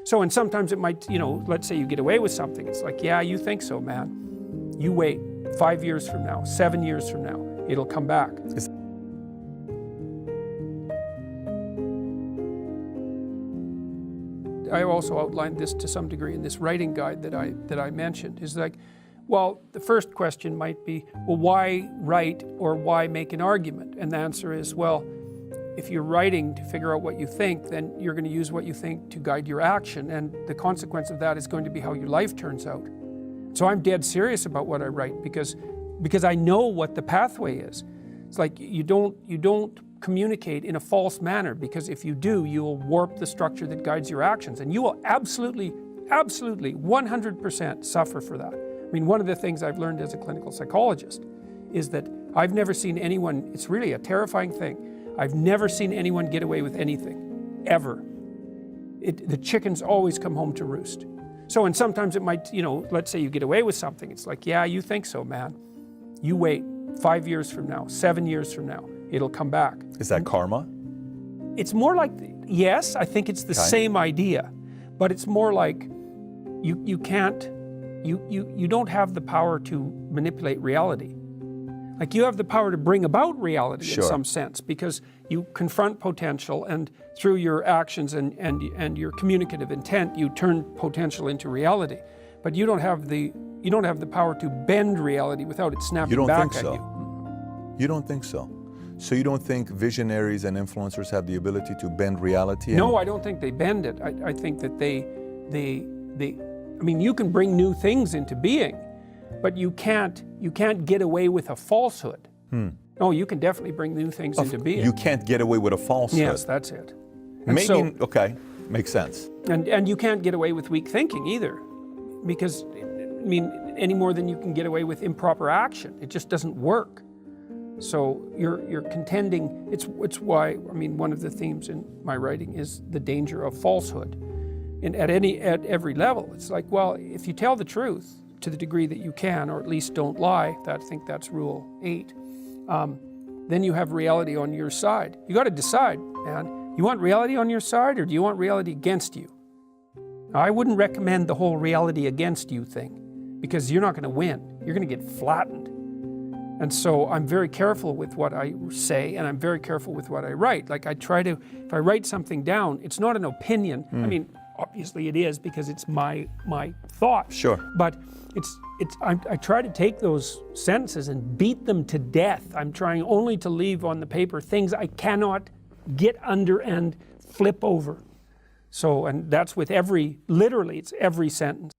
So, and sometimes it might, let's say you get away with something. It's like, yeah, you think so, man. You wait 5 years from now, 7 years from now, it'll come back. I also outlined this to some degree in this writing guide that I mentioned, is like, well, the first question might be, well, why write or why make an argument? And the answer is, well, if you're writing to figure out what you think, then you're going to use what you think to guide your action, and the consequence of that is going to be how your life turns out. So I'm dead serious about what I write because I know what the pathway is. It's like you don't communicate in a false manner, because if you do, you will warp the structure that guides your actions, and you will absolutely 100% suffer for that. I mean, one of the things I've learned as a clinical psychologist is that I've never seen anyone, it's really a terrifying thing, I've never seen anyone get away with anything, ever. The chickens always come home to roost. So, and sometimes it might, let's say you get away with something, it's like, yeah, you think so, man. You wait 5 years from now, 7 years from now, it'll come back. Is that karma? It's more like, yes, I think it's the same idea, but it's more like you don't have the power to manipulate reality. Like, you have the power to bring about reality in some sense, because you confront potential, and through your actions and your communicative intent, you turn potential into reality. But you don't have the power to bend reality without it snapping back at you. You don't think so? So you don't think visionaries and influencers have the ability to bend reality? No, I don't think they bend it. I think that they, I mean, you can bring new things into being, but you can't get away with a falsehood. No, you can definitely bring new things into being. You can't get away with a falsehood. Yes, that's it. Maybe, okay, makes sense. And you can't get away with weak thinking either, because, I mean, any more than you can get away with improper action. It just doesn't work. So you're contending, it's why, I mean, one of the themes in my writing is the danger of falsehood. And at every level, it's like, well, if you tell the truth to the degree that you can, or at least don't lie, I think that's rule 8, then you have reality on your side. You got to decide, man, you want reality on your side, or do you want reality against you? Now, I wouldn't recommend the whole reality against you thing, because you're not going to win. You're going to get flattened. And so I'm very careful with what I say, and I'm very careful with what I write. Like, I try to, if I write something down, it's not an opinion. I mean, obviously it is, because it's my thought. Sure. But I try to take those sentences and beat them to death. I'm trying only to leave on the paper things I cannot get under and flip over. So, and that's with literally it's every sentence.